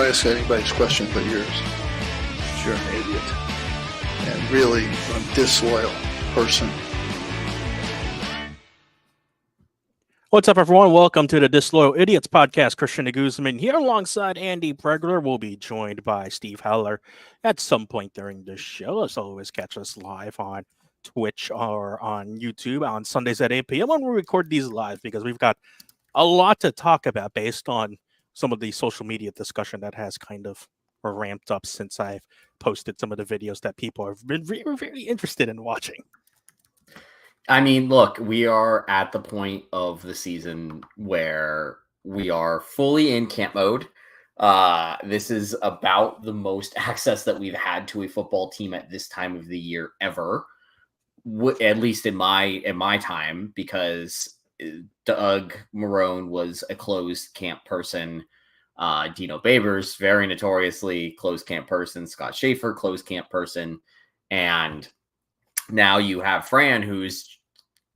ask anybody's question but yours. You're an idiot. And really a disloyal person. What's up, everyone? Welcome to the Disloyal Idiots Podcast. Christian Guzman here alongside Andy Pregler. We'll be joined by Steve Heller at some point during the show. As always, catch us live on Twitch or on YouTube on Sundays at 8 p.m. when we record these live, because we've got a lot to talk about based on some of the social media discussion that has kind of ramped up since I've posted some of the videos that people have been very, very interested in watching. I mean, look, we are at the point of the season where we are fully in camp mode. This is about the most access that we've had to a football team at this time of the year ever, at least in my time, because Doug Marrone was a closed camp person. Dino Babers, very notoriously closed camp person. Scott Schaefer, closed camp person. And now you have Fran, who's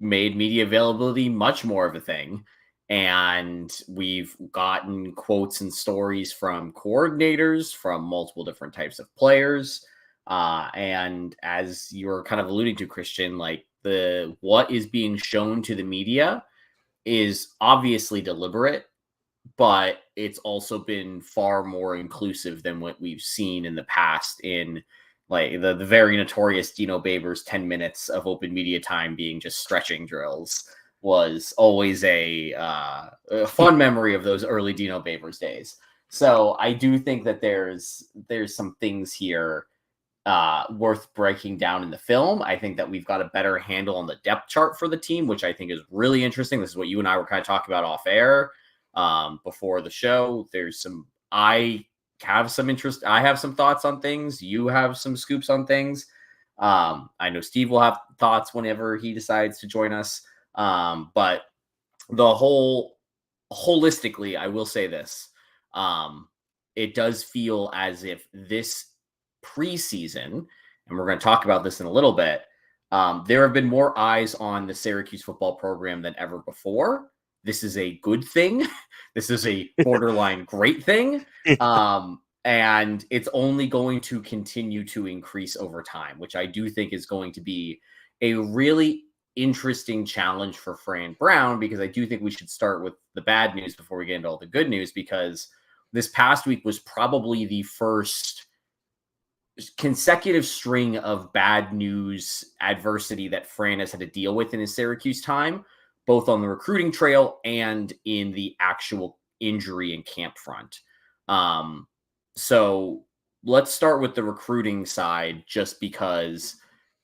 made media availability much more of a thing. And we've gotten quotes and stories from coordinators, from multiple different types of players. And as you were kind of alluding to, Christian, like what is being shown to the media is obviously deliberate, but it's also been far more inclusive than what we've seen in the past in like the very notorious Dino Babers 10 minutes of open media time being just stretching drills was always a fun memory of those early Dino Babers days. So I do think that there's some things here worth breaking down in the film. I think that we've got a better handle on the depth chart for the team, which I think is really interesting. This is what you and I were kind of talking about off air before the show. I have some interest. I have some thoughts on things. You have some scoops on things. I know Steve will have thoughts whenever he decides to join us. But holistically, I will say this. It does feel as if this preseason, and we're going to talk about this in a little bit, there have been more eyes on the Syracuse football program than ever before. This is a good thing. This is a borderline great thing. And it's only going to continue to increase over time, which I do think is going to be a really interesting challenge for Fran Brown, because I do think we should start with the bad news before we get into all the good news, because this past week was probably the first consecutive string of bad news adversity that Fran has had to deal with in his Syracuse time, both on the recruiting trail and in the actual injury and camp front. So let's start with the recruiting side, just because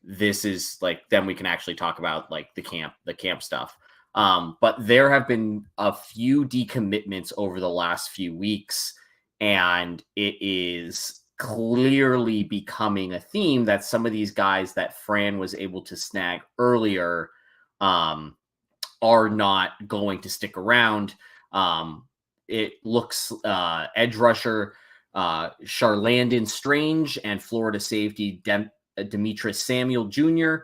this is like, then we can actually talk about like the camp stuff. But there have been a few decommitments over the last few weeks, and it is clearly becoming a theme that some of these guys that Fran was able to snag earlier are not going to stick around. It looks edge rusher Charlandon Strange and Florida safety Demetrius Samuel Jr.,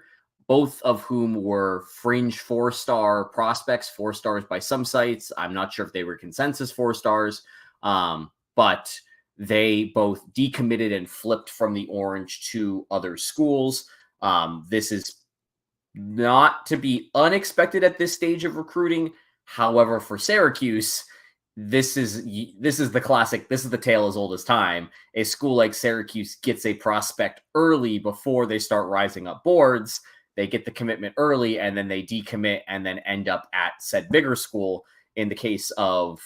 both of whom were fringe 4-star prospects, 4 stars by some sites. I'm not sure if they were consensus 4 stars, but they both decommitted and flipped from the Orange to other schools. This is not to be unexpected at this stage of recruiting. However, for Syracuse, this is the classic. This is the tale as old as time. A school like Syracuse gets a prospect early before they start rising up boards. They get the commitment early, and then they decommit and then end up at said bigger school. In the case of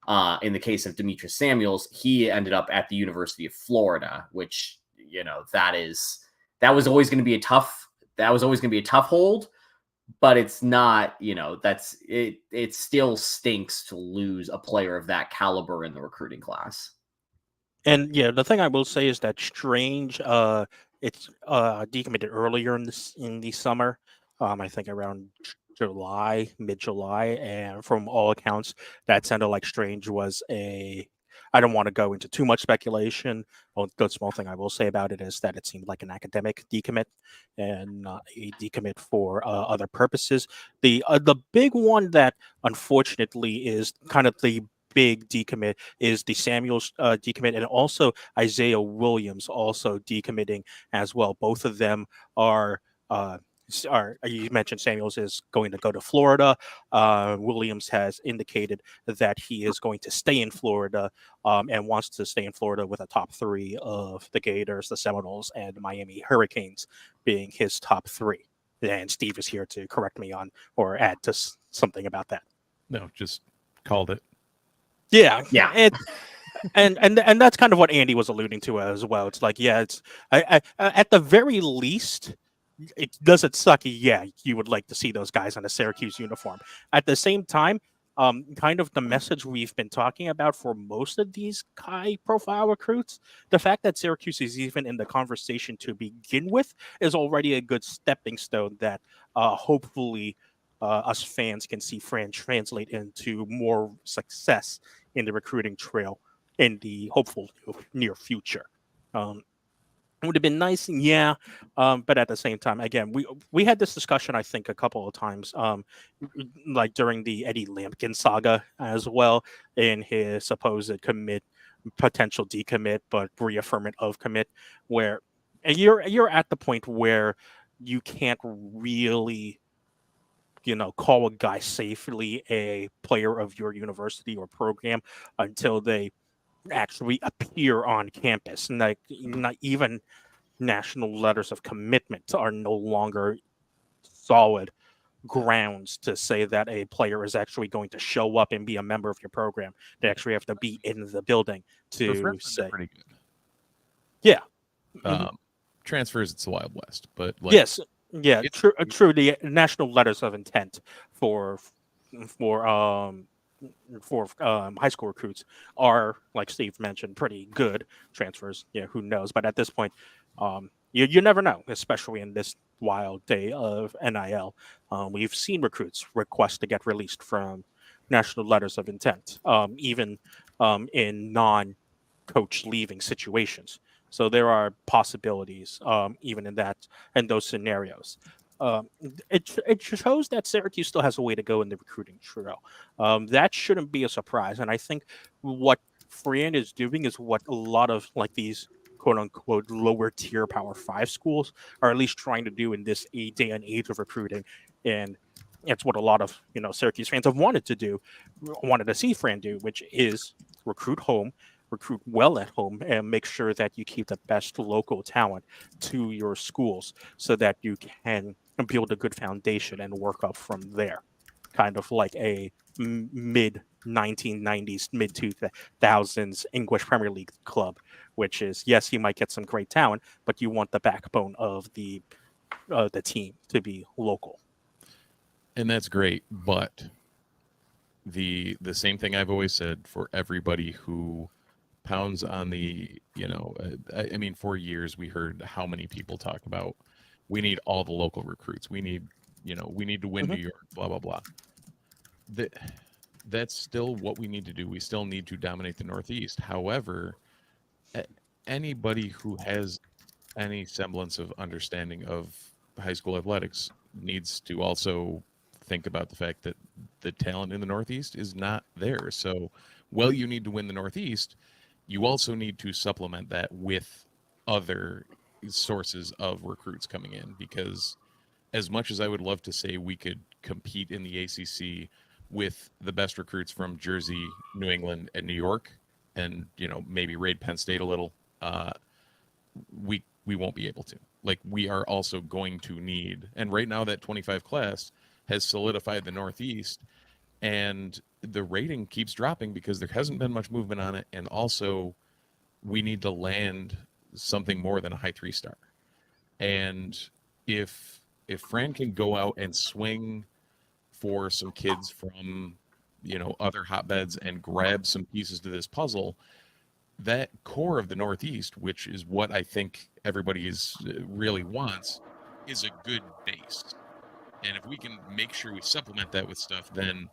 Demetrius Samuels, he ended up at the University of Florida, which, you know, that was always going to be a tough hold. But it's not, you know, that's it. It still stinks to lose a player of that caliber in the recruiting class. And yeah, the thing I will say is that Strange, it's decommitted earlier in the summer. I think around mid-July, and from all accounts, that sounded like Strange was I don't want to go into too much speculation. Well, the small thing I will say about it is that it seemed like an academic decommit and not a decommit for other purposes. The big one that unfortunately is kind of the big decommit is the Samuels decommit, and also Isaiah Williams also decommitting as well. Both of them are. You mentioned Samuels is going to go to Florida. Williams has indicated that he is going to stay in Florida and wants to stay in Florida with a top three of the Gators, the Seminoles, and Miami Hurricanes being his top three. And Steve is here to correct me on or add to something about that. No, just called it. Yeah. Yeah. And that's kind of what Andy was alluding to as well. It's like, yeah, it's at the very least, it doesn't suck. Yeah, you would like to see those guys in a Syracuse uniform. At the same time, kind of the message we've been talking about for most of these high-profile recruits, the fact that Syracuse is even in the conversation to begin with is already a good stepping stone that hopefully us fans can see Fran translate into more success in the recruiting trail in the hopeful near future. It would have been nice, yeah, but at the same time, again, we had this discussion I think a couple of times, like during the Eddie Lampkin saga as well, in his supposed potential decommit, but reaffirmation of commit, where you're at the point where you can't really, call a guy safely a player of your university or program until they actually appear on campus. And like, not even national letters of commitment are no longer solid grounds to say that a player is actually going to show up and be a member of your program. They actually have to be in the building to say. Pretty good. Yeah. Transfers, it's the Wild West, but yes. Yeah, true. The national letters of intent for high school recruits are, like Steve mentioned, pretty good. Transfers, yeah, who knows? But at this point, you never know, especially in this wild day of NIL. We've seen recruits request to get released from national letters of intent, even in non-coach leaving situations. So there are possibilities, even in those scenarios. It shows that Syracuse still has a way to go in the recruiting trail. That shouldn't be a surprise. And I think what Fran is doing is what a lot of like these quote unquote lower tier Power 5 schools are at least trying to do in this day and age of recruiting. And it's what a lot of Syracuse fans have wanted to see Fran do, which is recruit well at home, and make sure that you keep the best local talent to your schools so that you can build a good foundation and work up from there. Kind of like a mid 1990s, mid 2000s English Premier League club, which is, yes, you might get some great talent, but you want the backbone of the team to be local. And that's great, but the same thing I've always said for everybody who pounds on the, I mean, for years we heard how many people talk about we need all the local recruits. We need to win New York, blah, blah, blah. That's still what we need to do. We still need to dominate the Northeast. However, anybody who has any semblance of understanding of high school athletics needs to also think about the fact that the talent in the Northeast is not there. So, you need to win the Northeast, you also need to supplement that with other sources of recruits coming in, because as much as I would love to say we could compete in the ACC with the best recruits from Jersey, New England, and New York, and maybe raid Penn State a little, we won't be able to. Like, we are also going to need, and right now that 25 class has solidified the Northeast, and the rating keeps dropping because there hasn't been much movement on it, and also we need to land something more than a high 3-star. And if Fran can go out and swing for some kids from other hotbeds and grab some pieces to this puzzle, that core of the Northeast, which is what I think everybody really wants, is a good base. And if we can make sure we supplement that with stuff, then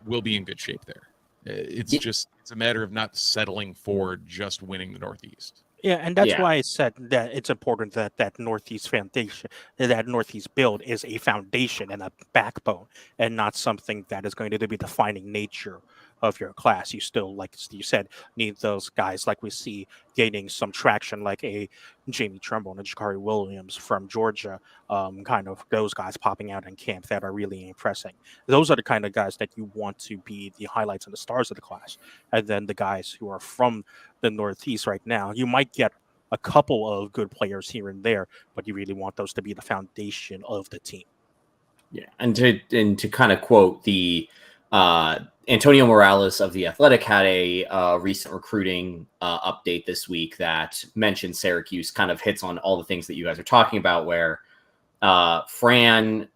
we'll be in good shape there. It's a matter of not settling for just winning the Northeast. Yeah, and that's why I said that it's important that Northeast foundation, that Northeast build is a foundation and a backbone, and not something that is going to be the defining nature of your class. You still, like you said, need those guys like we see gaining some traction, like a Jamie Trumbull and a Jakari Williams from Georgia, kind of those guys popping out in camp that are really impressing. Those are the kind of guys that you want to be the highlights and the stars of the class. And then the guys who are from the Northeast right now, you might get a couple of good players here and there, but you really want those to be the foundation of the team. Yeah, and to kind of quote the Antonio Morales of The Athletic had a recent recruiting update this week that mentioned Syracuse, kind of hits on all the things that you guys are talking about, where Fran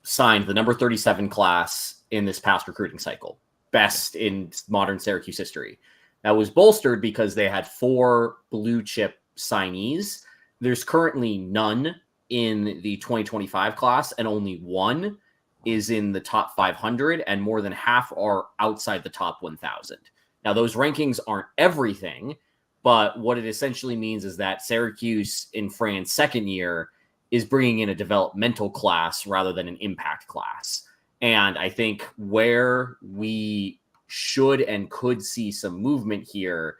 signed the number 37 class in this past recruiting cycle, best in modern Syracuse history. That was bolstered because they had 4 blue chip signees. There's currently none in the 2025 class, and only 1 is in the top 500, and more than half are outside the top 1,000. Now, those rankings aren't everything, but what it essentially means is that Syracuse in Fran's second year is bringing in a developmental class rather than an impact class. And I think where we should and could see some movement here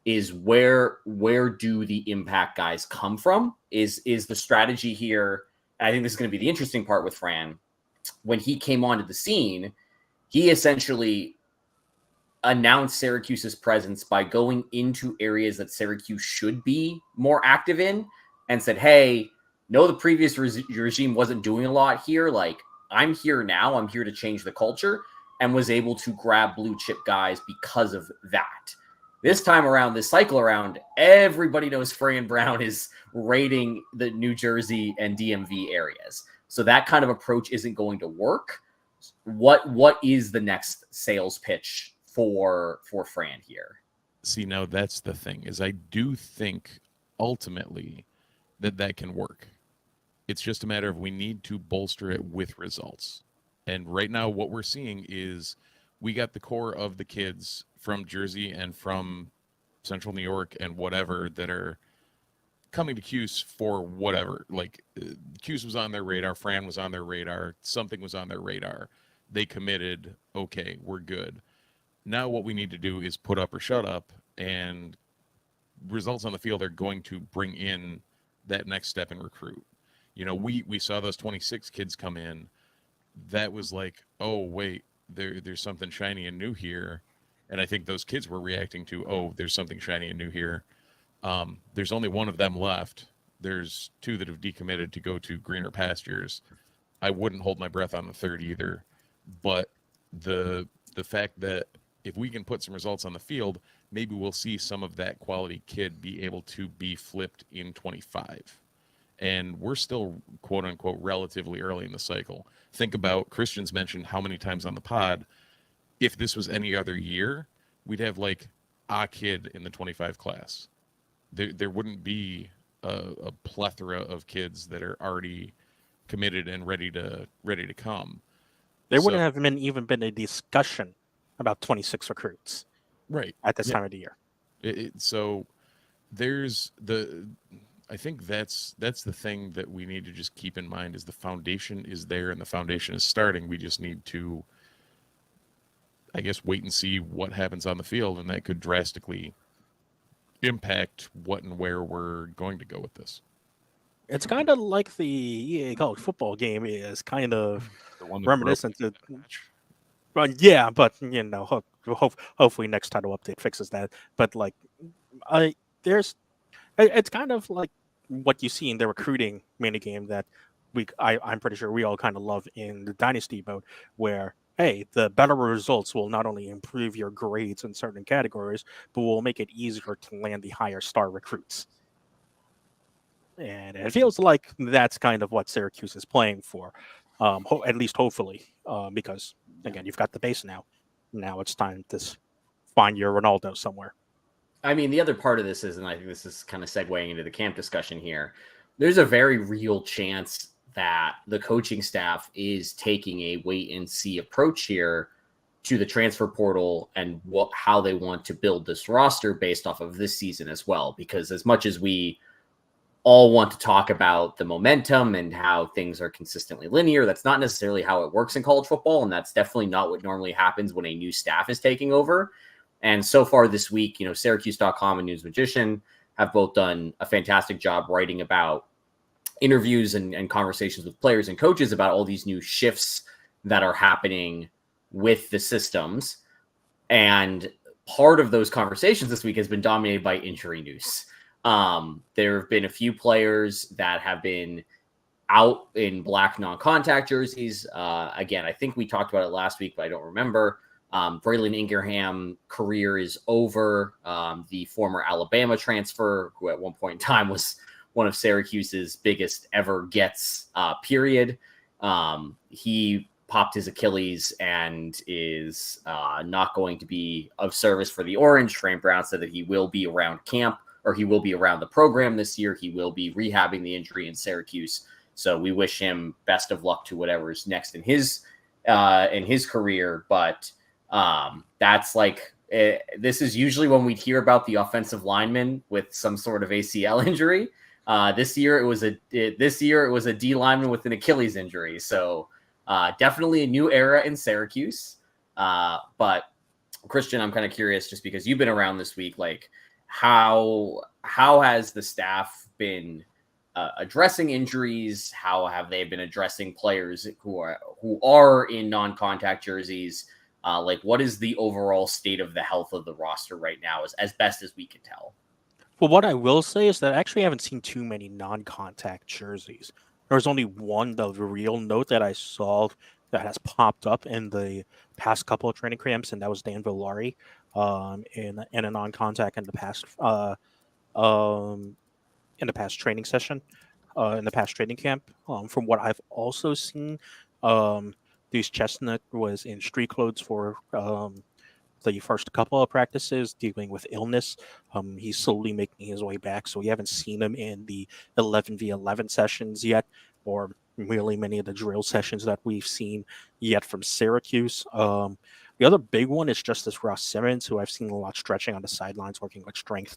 is where do the impact guys come from? Is the strategy here? I think this is going to be the interesting part with Fran. When he came onto the scene, he essentially announced Syracuse's presence by going into areas that Syracuse should be more active in and said, hey, no, the previous regime wasn't doing a lot here. Like, I'm here now. I'm here to change the culture, and was able to grab blue chip guys because of that. This time around, this cycle around, everybody knows Fran Brown is raiding the New Jersey and DMV areas. So that kind of approach isn't going to work. What is the next sales pitch for Fran here? See, now that's the thing, is I do think ultimately that can work. It's just a matter of we need to bolster it with results. And right now what we're seeing is we got the core of the kids from Jersey and from Central New York and whatever that are coming to Cuse for whatever. Like Cuse was on their radar, Fran was on their radar, something was on their radar. They committed, okay, we're good. Now what we need to do is put up or shut up, and results on the field are going to bring in that next step in recruit. You know, we saw those 26 kids come in. That was like, oh, wait, there's something shiny and new here. And I think those kids were reacting to, oh, there's something shiny and new here. There's only 1 of them left. There's 2 that have decommitted to go to greener pastures. I wouldn't hold my breath on the 3rd either. But the fact that if we can put some results on the field, maybe we'll see some of that quality kid be able to be flipped in 25. And we're still, quote unquote, relatively early in the cycle. Think about, Christian's mentioned how many times on the pod, if this was any other year, we'd have like a kid in the 25 class. There wouldn't be a plethora of kids that are already committed and ready to come. There wouldn't have even been a discussion about 26 recruits right at this time of the year. So there's I think that's the thing that we need to just keep in mind, is the foundation is there and the foundation is starting. We just need to, I guess, wait and see what happens on the field, and that could drastically impact what and where we're going to go with this. It's kind of like the EA college football game is kind of The one that reminiscent broke of, that match. well, yeah, but you know, hopefully next title update fixes that. But like, it's kind of like what you see in the recruiting minigame that I'm pretty sure we all kind of love in the Dynasty mode, where, hey, the better results will not only improve your grades in certain categories, but will make it easier to land the higher star recruits. And it feels like that's kind of what Syracuse is playing for, at least hopefully, because, again, you've got the base now. Now it's time to find your Ronaldo somewhere. I mean, the other part of this is, and I think this is kind of segueing into the camp discussion here, there's a very real chance that the coaching staff is taking a wait-and-see approach here to the transfer portal and how they want to build this roster based off of this season as well. Because as much as we all want to talk about the momentum and how things are consistently linear. That's not necessarily how it works in college football, and that's definitely not what normally happens when a new staff is taking over. And so far this week, Syracuse.com and News Magician have both done a fantastic job writing about interviews and conversations with players and coaches about all these new shifts that are happening with the systems. And part of those conversations this week has been dominated by injury news. There have been a few players that have been out in black non-contact jerseys. Again, I think we talked about it last week, but I don't remember. Braylon Ingraham career is over. The former Alabama transfer, who at one point in time was one of Syracuse's biggest ever gets, period. He popped his Achilles and is not going to be of service for the Orange. Trent Brown said that he will be around camp, or he will be around the program this year. He will be rehabbing the injury in Syracuse. So we wish him best of luck to whatever is next in his career. But that's this is usually when we'd hear about the offensive lineman with some sort of ACL injury. This year it was a D lineman with an Achilles injury. So definitely a new era in Syracuse. But Christian, I'm kind of curious, just because you've been around this week, how has the staff been addressing injuries? How have they been addressing players who are in non-contact jerseys? What is the overall state of the health of the roster right now, as best as we can tell? Well, what I will say is that I actually haven't seen too many non-contact jerseys. There was only one, the real note that I saw that has popped up in the past couple of training camps, and that was Dan Villari in a non-contact in the past training session, in the past training camp. From what I've also seen, Deuce Chestnut was in street clothes for the first couple of practices dealing with illness. He's slowly making his way back, so we haven't seen him in the 11v11 sessions yet, or really many of the drill sessions that we've seen yet from Syracuse. The other big one is Justice Ross Simmons, who I've seen a lot stretching on the sidelines, working with strength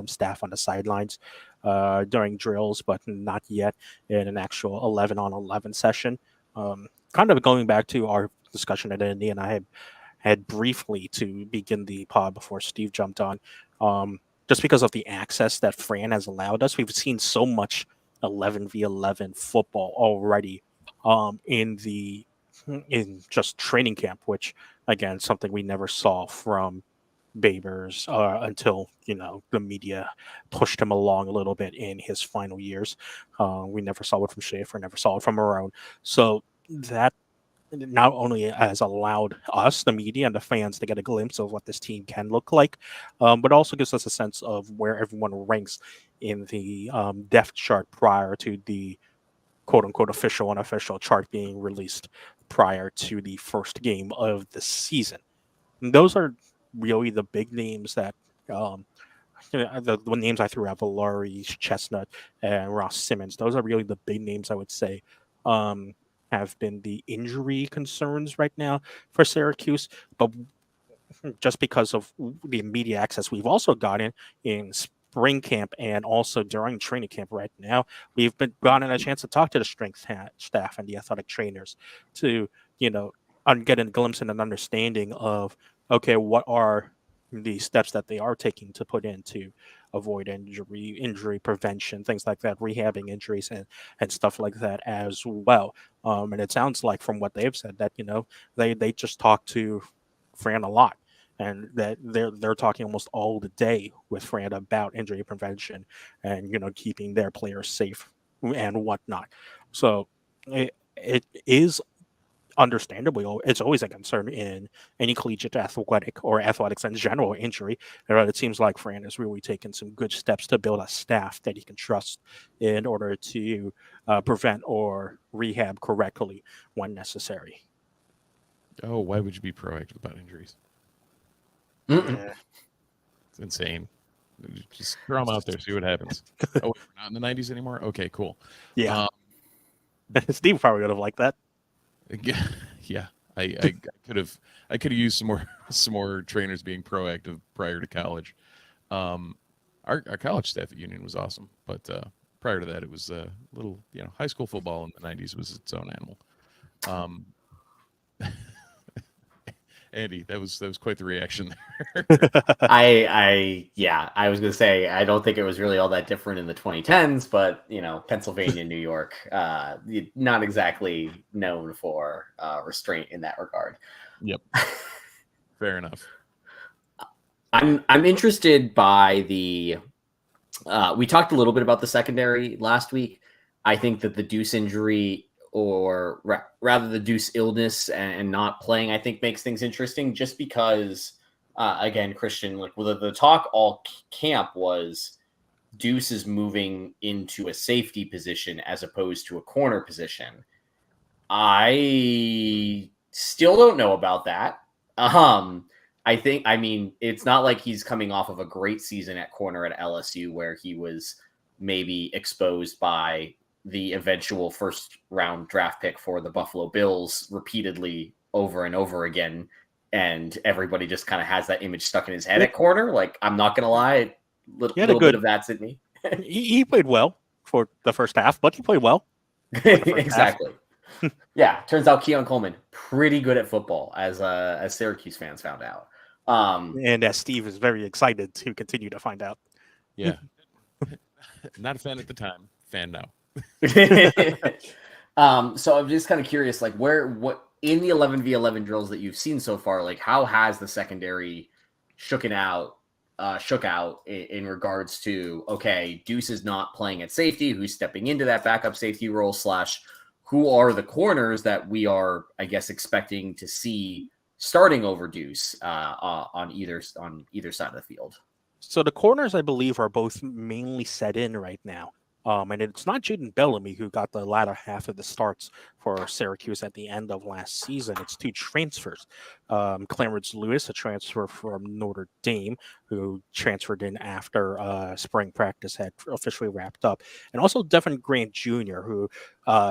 staff on the sidelines during drills, but not yet in an actual 11-on-11 session. Kind of going back to our discussion at Indy, and I had briefly to begin the pod before Steve jumped on, just because of the access that Fran has allowed us. We've seen so much 11v11 football already in just training camp, which again, something we never saw from Babers until the media pushed him along a little bit in his final years. We never saw it from Schaefer, never saw it from Marone. So that not only has allowed us, the media and the fans, to get a glimpse of what this team can look like, but also gives us a sense of where everyone ranks in the depth chart prior to the quote-unquote official and unofficial chart being released prior to the first game of the season. And those are really the big names that the names I threw out: Villari, Chestnut, and Ross Simmons. Those are really the big names, I would say, have been the injury concerns right now for Syracuse. But just because of the media access we've also gotten in spring camp and also during training camp right now, we've gotten a chance to talk to the strength staff and the athletic trainers to, get a glimpse and an understanding of, okay, what are the steps that they are taking to put in to avoid injury prevention, things like that, rehabbing injuries and stuff like that as well. And it sounds like from what they've said that, they just talk to Fran a lot, and that they're talking almost all the day with Fran about injury prevention and, keeping their players safe and whatnot. So it is understandably, it's always a concern in any collegiate athletic or athletics in general injury. It seems like Fran has really taken some good steps to build a staff that he can trust in order to prevent or rehab correctly when necessary. Oh, why would you be proactive about injuries? Yeah. It's insane. Just throw them out there, see what happens. Oh, we're not in the 90s anymore? Okay, cool. Yeah. Steve probably would have liked that. Yeah. I could have used some more trainers being proactive prior to college. Our college staff at Union was awesome, but prior to that, it was a little, high school football in the 90s was its own animal. Andy, that was quite the reaction there. I was gonna say I don't think it was really all that different in the 2010s, but Pennsylvania, New York, not exactly known for restraint in that regard. Yep, fair enough. I'm interested by the. We talked a little bit about the secondary last week. I think that the Deuce injury, or rather the Deuce illness and not playing, I think makes things interesting. Just because, again, Christian, like the talk all camp was Deuce is moving into a safety position as opposed to a corner position. I still don't know about that. I mean, it's not like he's coming off of a great season at corner at LSU where he was maybe exposed by the eventual first round draft pick for the Buffalo Bills repeatedly over and over again. And everybody just kind of has that image stuck in his head at corner. Like, I'm not going to lie, little bit of that's in me. he played well for the first half, but he played well. Exactly. Yeah. Turns out Keon Coleman, pretty good at football, as Syracuse fans found out. And as Steve is very excited to continue to find out. Yeah. Not a fan at the time, fan now. So I'm just kind of curious, like what in the 11v11 drills that you've seen so far, like how has the secondary shook out in regards to, okay, Deuce is not playing at safety, who's stepping into that backup safety role / who are the corners that we are, I guess, expecting to see starting over Deuce on either side of the field. So the corners, I believe, are both mainly set in right now. And it's not Jaden Bellamy who got the latter half of the starts for Syracuse at the end of last season. It's two transfers. Clarence Lewis, a transfer from Notre Dame, who transferred in after spring practice had officially wrapped up. And also Devin Grant Jr., who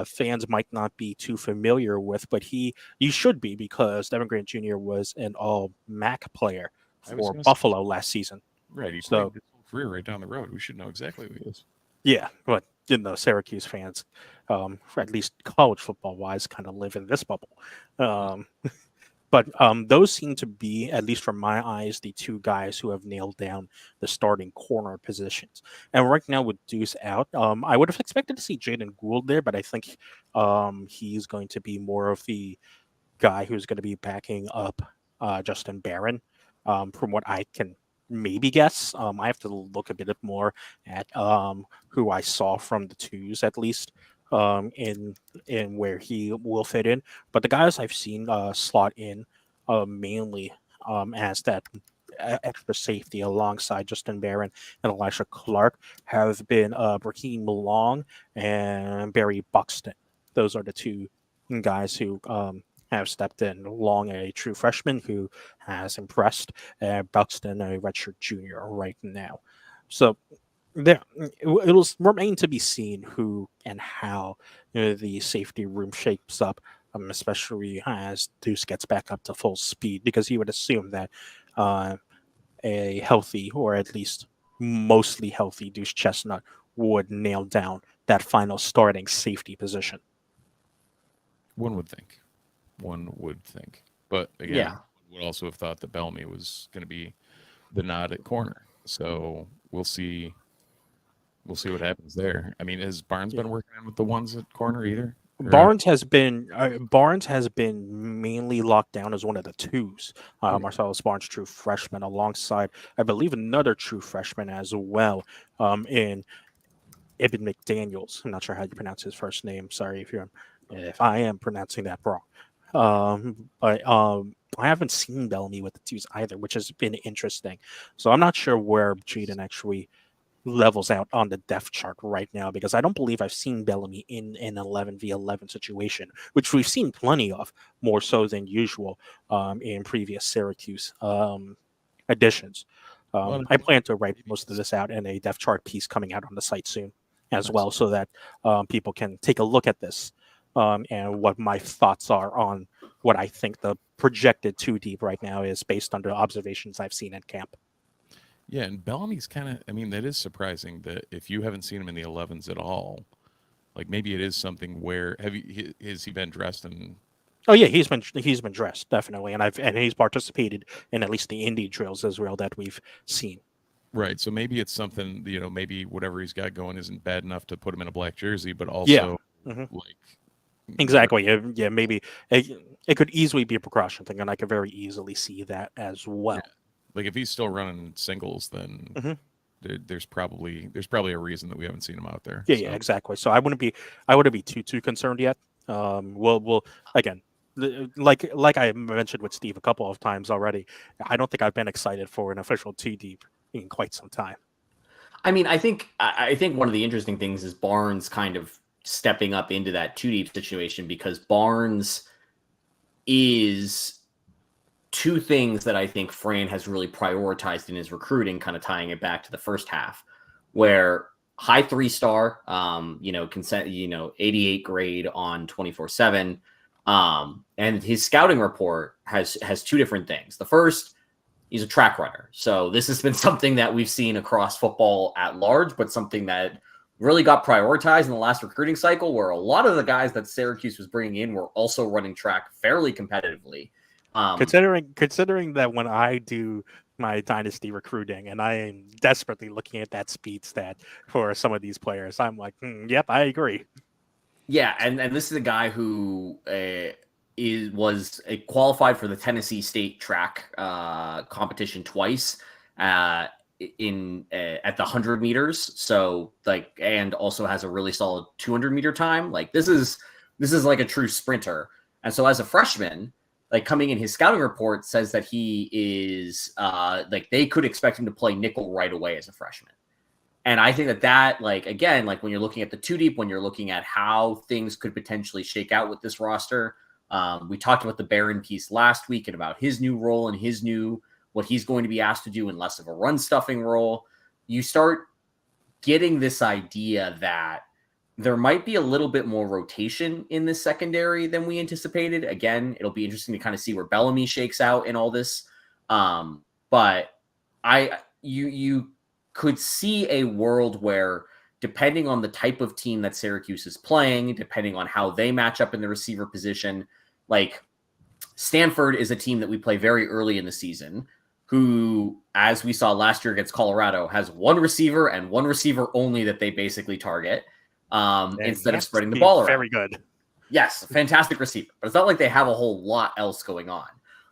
fans might not be too familiar with, but you should be, because Devin Grant Jr. was an all-MAC player for Buffalo last season. Right, he played his whole career right down the road. We should know exactly who he is. Yeah, but Syracuse fans, for at least college football wise, kind of live in this bubble. But those seem to be, at least from my eyes, the two guys who have nailed down the starting corner positions. And right now with Deuce out, I would have expected to see Jaden Gould there, but I think he's going to be more of the guy who's going to be backing up Justin Barron, from what I can maybe guess. I have to look a bit more at who I saw from the twos, at least, in where he will fit in. But the guys I've seen slot in mainly as that extra safety alongside Justin Barron and Elisha Clark have been Raheem Long and Barry Buxton. Those are the two guys who have stepped in. Long, a true freshman who has impressed, Buxton, a redshirt junior right now. So it'll remain to be seen who and how the safety room shapes up, especially as Deuce gets back up to full speed, because you would assume that a healthy, or at least mostly healthy, Deuce Chestnut would nail down that final starting safety position. One would think. But again, yeah, would also have thought that Bellamy was going to be the nod at corner. So we'll see what happens there. I mean, has Barnes been working in with the ones at corner either? Barnes has been mainly locked down as one of the twos. Marcellus Barnes, true freshman, alongside, I believe, another true freshman as well, in Ibn McDaniels. I'm not sure how you pronounce his first name. Sorry if I am pronouncing that wrong. But I haven't seen Bellamy with the twos either, which has been interesting. So I'm not sure where Jaden actually levels out on the depth chart right now, because I don't believe I've seen Bellamy in an 11v11 situation, which we've seen plenty of, more so than usual in previous Syracuse editions. I plan to write most of this out in a depth chart piece coming out on the site soon as well, so that people can take a look at this. And what my thoughts are on what I think the projected 2 deep right now is based on the observations I've seen at camp. Yeah, and Bellamy's kind of, I mean, that is surprising that if you haven't seen him in the 11s at all, like maybe it is something where, has he been dressed and Oh yeah, he's been dressed definitely, and he's participated in at least the indie drills as well that we've seen. right? So maybe it's something, maybe whatever he's got going isn't bad enough to put him in a black jersey, but also like Exactly. Yeah, maybe it could easily be a precaution thing, and I could very easily see that as well. Yeah. Like if he's still running singles, then there's probably a reason that we haven't seen him out there. Yeah, exactly. So I wouldn't be too concerned yet. We'll again, like I mentioned with Steve a couple of times already. I don't think I've been excited for an official two deep in quite some time. I mean, I think one of the interesting things is Barnes kind of stepping up into that two deep situation, because Barnes is two things that I think Fran has really prioritized in his recruiting, kind of tying it back to the first half, where high 3-star, 88 grade on 24/7. And his scouting report has two different things. The first, he's a track runner. So this has been something that we've seen across football at large, but something that really got prioritized in the last recruiting cycle, where a lot of the guys that Syracuse was bringing in were also running track fairly competitively. Considering that when I do my dynasty recruiting and I am desperately looking at that speed stat for some of these players, I'm like, yep, I agree. Yeah, and this is a guy who was qualified for the Tennessee State track competition twice at the 100 meters. So and also has a really solid 200 meter time. Like this is like a true sprinter. And so as a freshman, coming in, his scouting report says that he is they could expect him to play nickel right away as a freshman. And I think that again, when you're looking at the two deep, when you're looking at how things could potentially shake out with this roster, we talked about the Barron piece last week and about his new role and what he's going to be asked to do in less of a run stuffing role. You start getting this idea that there might be a little bit more rotation in this secondary than we anticipated. Again, it'll be interesting to kind of see where Bellamy shakes out in all this. But you could see a world where, depending on the type of team that Syracuse is playing, depending on how they match up in the receiver position, Stanford is a team that we play very early in the season, who, as we saw last year against Colorado, has one receiver and one receiver only that they basically target instead of spreading the ball around. Very good. Yes, fantastic receiver. But it's not like they have a whole lot else going on,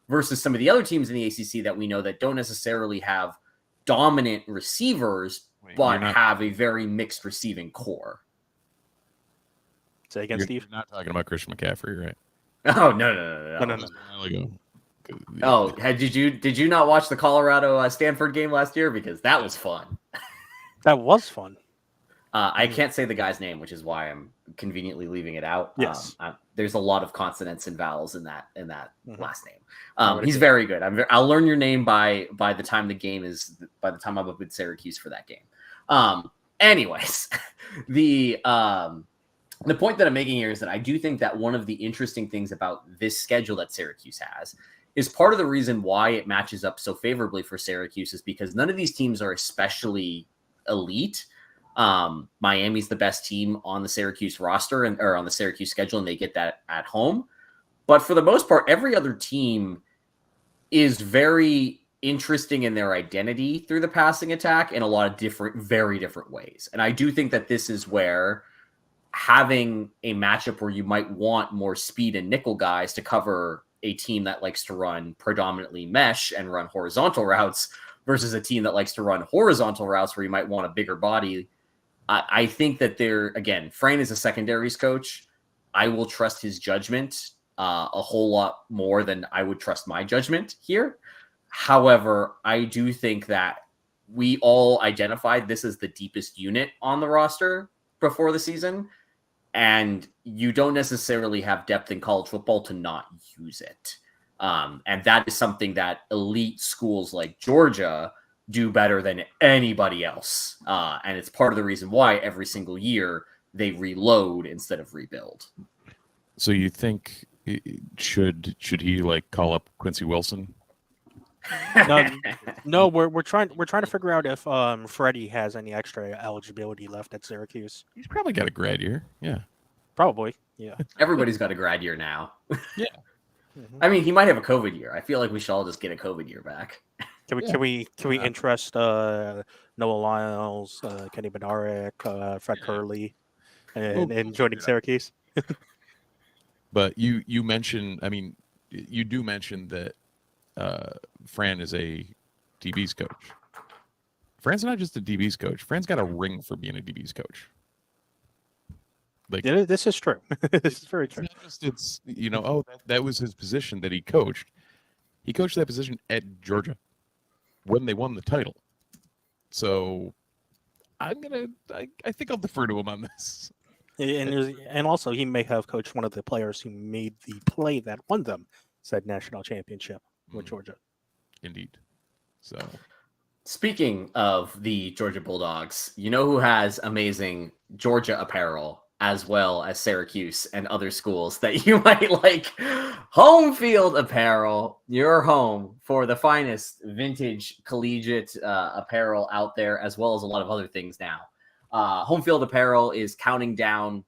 versus some of the other teams in the ACC that we know that don't necessarily have dominant receivers, but have a very mixed receiving core. Say again, Steve? You're not talking about Christian McCaffrey, right? Oh, no. Oh, did you not watch the Colorado Stanford game last year? Because that was fun. That was fun. I can't say the guy's name, which is why I'm conveniently leaving it out. Yes. There's a lot of consonants and vowels in that last name. He's very good. I'll learn your name by the time by the time I'm up in Syracuse for that game. Anyways, the point that I'm making here is that I do think that one of the interesting things about this schedule that Syracuse has is part of the reason why it matches up so favorably for Syracuse is because none of these teams are especially elite. Miami's the best team on the Syracuse roster or on the Syracuse schedule, and they get that at home. But for the most part, every other team is very interesting in their identity through the passing attack in a lot of very different ways. And I do think that this is where having a matchup where you might want more speed and nickel guys to cover a team that likes to run predominantly mesh and run horizontal routes versus a team that likes to run horizontal routes where you might want a bigger body. I think that again, Fran is a secondaries coach. I will trust his judgment a whole lot more than I would trust my judgment here. However, I do think that we all identified this as the deepest unit on the roster before the season, and you don't necessarily have depth in college football to not use it. And that is something that elite schools like Georgia do better than anybody else. And it's part of the reason why every single year they reload instead of rebuild. So you think should he call up Quincy Wilson? No, we're trying to figure out if Freddie has any extra eligibility left at Syracuse. He's probably got a grad year. Yeah. Probably, yeah. Everybody's got a grad year now. Yeah. Mhm. I mean, he might have a COVID year. I feel like we should all just get a COVID year back. Can we interest Noah Lyles, Kenny Bednarik, Fred Curley, and joining Syracuse? But you mentioned, I mean, you do mention that Fran is a DB's coach. Fran's not just a DB's coach. Fran's got a ring for being a DB's coach. Like, Yeah, this is true. This is very true. it's that was his position that he coached. He coached that position at Georgia when they won the title. So I think I'll defer to him on this. And also, he may have coached one of the players who made the play that won them said national championship with Georgia. Indeed. So, Speaking of the Georgia Bulldogs, you know who has amazing Georgia apparel as well as Syracuse and other schools that you might like? Home Field Apparel, your home for the finest vintage collegiate apparel out there, as well as a lot of other things now. Home Field Apparel is counting down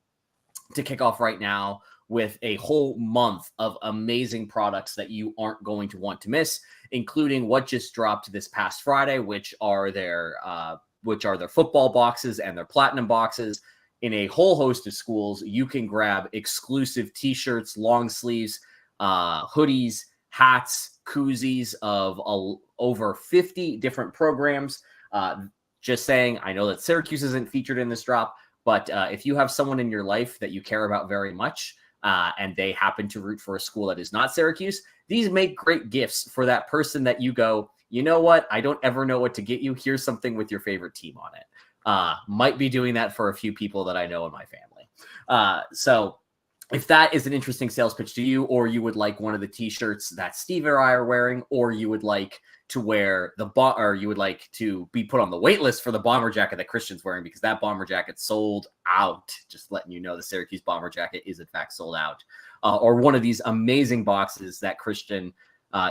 to kick off right now with a whole month of amazing products that you aren't going to want to miss, including what just dropped this past Friday, which are their football boxes and their platinum boxes. In a whole host of schools, you can grab exclusive T-shirts, long sleeves, hoodies, hats, koozies of over 50 different programs. Just saying, I know that Syracuse isn't featured in this drop, but if you have someone in your life that you care about very much, and they happen to root for a school that is not Syracuse, these make great gifts for that person that you go, you know what? I don't ever know what to get you. Here's something with your favorite team on it. Might be doing that for a few people that I know in my family. So if that is an interesting sales pitch to you, or you would like one of the T-shirts that Steve or I are wearing, or you would like to wear or you would like to be put on the wait list for the bomber jacket that Christian's wearing, because that bomber jacket sold out. Just letting you know, the Syracuse bomber jacket is in fact sold out. Or one of these amazing boxes that Christian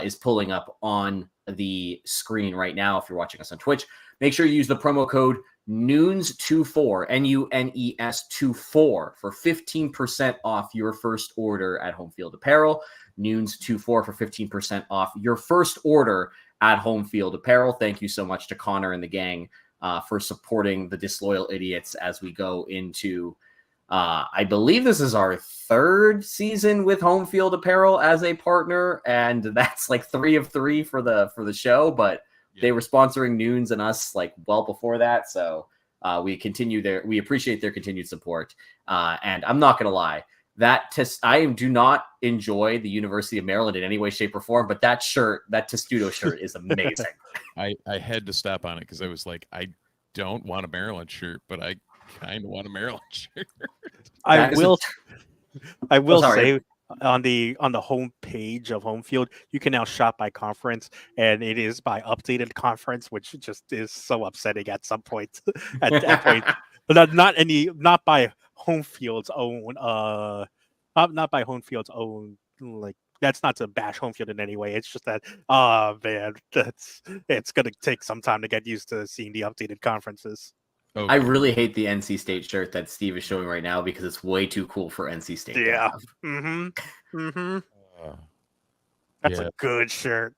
is pulling up on the screen right now. If you're watching us on Twitch, make sure you use the promo code NUNES24, NUNES24 for 15% off your first order at Home Field Apparel. NUNES24 for 15% off your first order at Home Field Apparel. Thank you so much to Connor and the gang for supporting the Disloyal Idiots as we go into, I believe this is our third season with Home Field Apparel as a partner, and that's like 3 of 3 for the show, but they were sponsoring Noons and us like well before that. So we appreciate their continued support. And I'm not going to lie, I do not enjoy the University of Maryland in any way, shape, or form, but that Testudo shirt is amazing. I had to stop on it because I was like, I don't want a Maryland shirt, but I kind of want a Maryland shirt. I will say on the home page of Home Field, you can now shop by conference, and it is by updated conference, which just is so upsetting at some point. At that point, but not by Home Field's own, not by Home Field's own. Like, that's not to bash Home Field in any way. It's just that, man, it's gonna take some time to get used to seeing the updated conferences. Okay. I really hate the NC State shirt that Steve is showing right now because it's way too cool for NC State. Yeah. That's Yeah. a good shirt.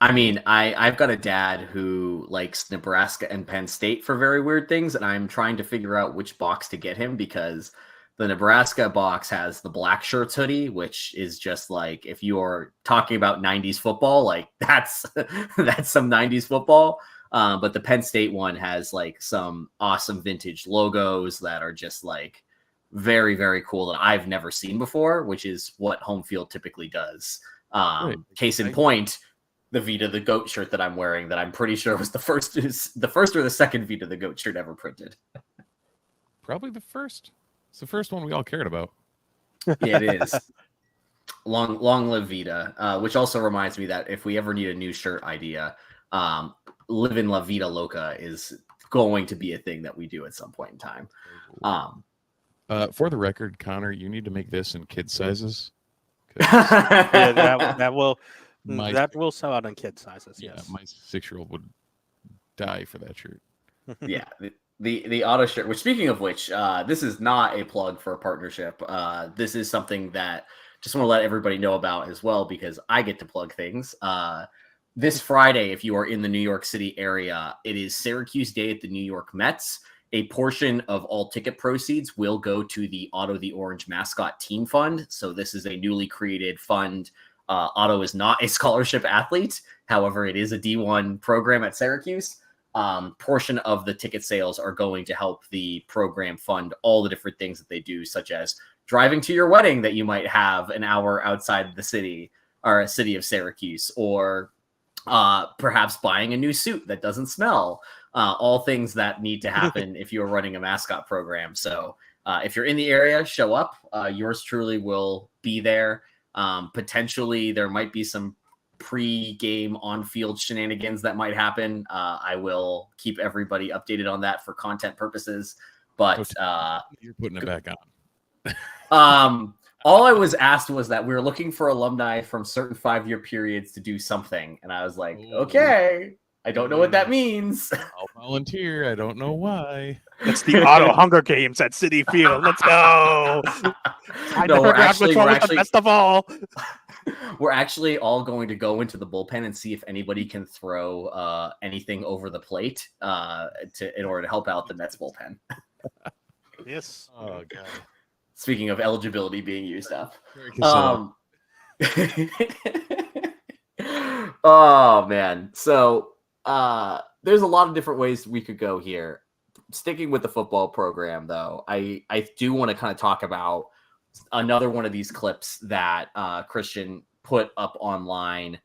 I mean, I've got a dad who likes Nebraska and Penn State for very weird things, and I'm trying to figure out which box to get him, because the Nebraska box has the black shirts hoodie, which is just like, if you are talking about 90s football, like that's some 90s football. But the Penn State one has like some awesome vintage logos that are just like very, very cool that I've never seen before, which is what Home Field typically does. Case in point, the Vita the Goat shirt that I'm wearing, that I'm pretty sure was the first or the second Vita the Goat shirt ever printed. Probably the first. It's the first one we all cared about. Yeah, it is. Long live Vita, which also reminds me that if we ever need a new shirt idea, Live in La Vida Loca is going to be a thing that we do at some point in time. For the record, Connor, you need to make this in kid sizes. Yeah, That will sell out in kid sizes. Yeah, Yes. my 6-year-old would die for that shirt. Yeah, the auto shirt. Which, speaking of which, this is not a plug for a partnership. This is something that just want to let everybody know about as well, because I get to plug things. This Friday, if you are in the New York City area, it is Syracuse Day at the New York Mets. A portion of all ticket proceeds will go to the Otto the Orange Mascot Team Fund. So this is a newly created fund. Otto is not a scholarship athlete. However, it is a D1 program at Syracuse. Portion of the ticket sales are going to help the program fund all the different things that they do, such as driving to your wedding that you might have an hour outside the city or a city of Syracuse, or perhaps buying a new suit that doesn't smell. All things that need to happen if you're running a mascot program. So if you're in the area, show up. Yours truly will be there. Potentially, there might be some pre-game on-field shenanigans that might happen. I will keep everybody updated on that for content purposes. But you're putting it back on. All I was asked was that we were looking for alumni from certain 5-year periods to do something, and I was like, okay, I don't know what that means. I'll volunteer. I don't know why. It's the Auto Hunger Games at City Field. Let's go. We're actually the best of all. We're actually all going to go into the bullpen and see if anybody can throw anything over the plate in order to help out the Mets bullpen. Yes. Oh god. Speaking of eligibility being used up. Oh man. So there's a lot of different ways we could go here. Sticking with the football program, though, I do want to kind of talk about another one of these clips that Christian put up online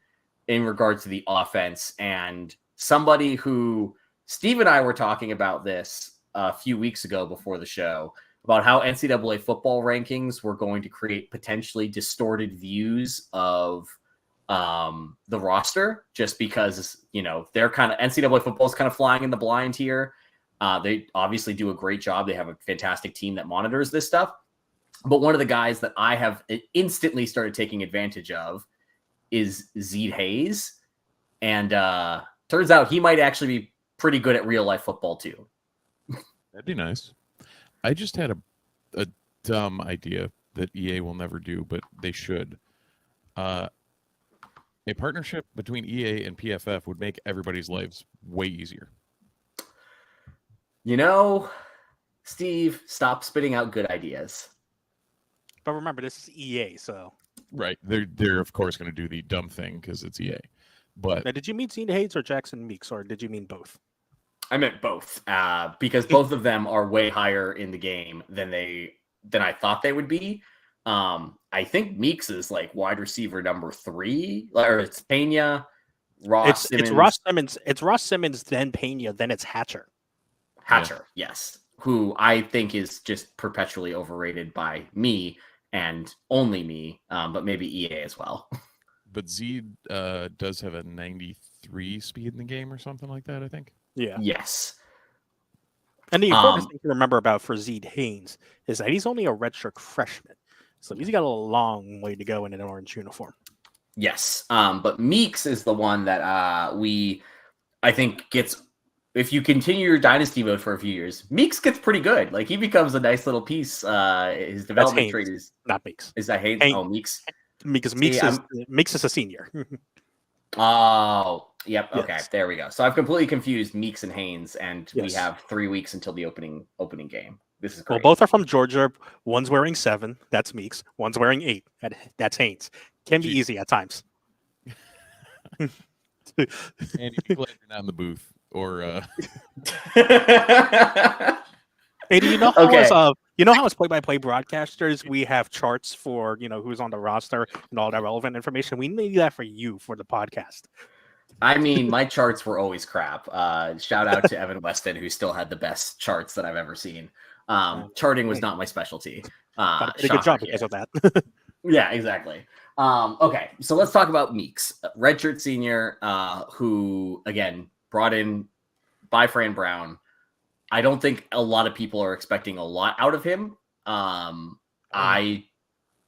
in regards to the offense, and somebody who Steve and I were talking about this a few weeks ago before the show about how NCAA football rankings were going to create potentially distorted views of the roster, just because, they're kind of NCAA football is kind of flying in the blind here. They obviously do a great job. They have a fantastic team that monitors this stuff. But one of the guys that I have instantly started taking advantage of is Zeed Hayes. And turns out he might actually be pretty good at real life football too. That'd be nice. I just had a dumb idea that EA will never do, but they should. A partnership between EA and PFF would make everybody's lives way easier. Steve, stop spitting out good ideas. But remember, this is EA, so. Right. They're of course going to do the dumb thing because it's EA. But Now, did you mean Zeed Hayes or Jackson Meeks, or did you mean both? I meant both, because both of them are way higher in the game than I thought they would be. I think Meeks is like wide receiver number 3, or it's Pena, Ross Simmons. It's Ross Simmons. It's Ross Simmons, then Pena, then it's Hatcher. Yes, who I think is just perpetually overrated by me and only me, but maybe EA as well. But Zeed does have a 93 speed in the game or something like that, I think. Yeah. Yes. And the important thing to remember about for Zeed Hayes is that he's only a redshirt freshman. So he's got a long way to go in an orange uniform. Yes. But Meeks is the one that I think gets, if you continue your dynasty mode for a few years, Meeks gets pretty good. Like, he becomes a nice little piece. His development trait is not Meeks. Is that Hayes? Oh, Meeks. Because Meeks is a senior. Oh, yep. Okay, yes. There we go. So I've completely confused Meeks and Haynes, and we Yes. have 3 weeks until the opening game. This is great. Well, both are from Georgia. One's wearing 7. That's Meeks. One's wearing 8. That's Haynes. Can be easy at times. And you're glad you're not in the booth. Or Hey, do you know how as play-by-play broadcasters we have charts for who's on the roster and all that relevant information? We need that for you for the podcast. I mean, my charts were always crap. Shout out to Evan Weston, who still had the best charts that I've ever seen. Charting was not my specialty. Got a pretty good job because of that. Yeah, exactly. Okay, so let's talk about Meeks, redshirt senior, who again brought in by Fran Brown. I don't think a lot of people are expecting a lot out of him. I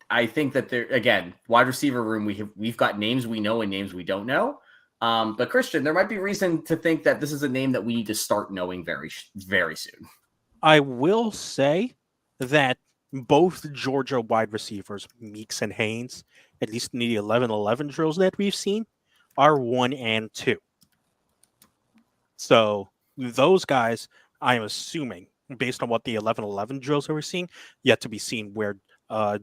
I think that there again, wide receiver room. We've got names we know and names we don't know. But Christian, there might be reason to think that this is a name that we need to start knowing very, very soon. I will say that both Georgia wide receivers, Meeks and Haynes, at least in the 11-11 drills that we've seen, are 1 and 2. So those guys, I'm assuming, based on what the 11-11 drills that we're seeing, yet to be seen where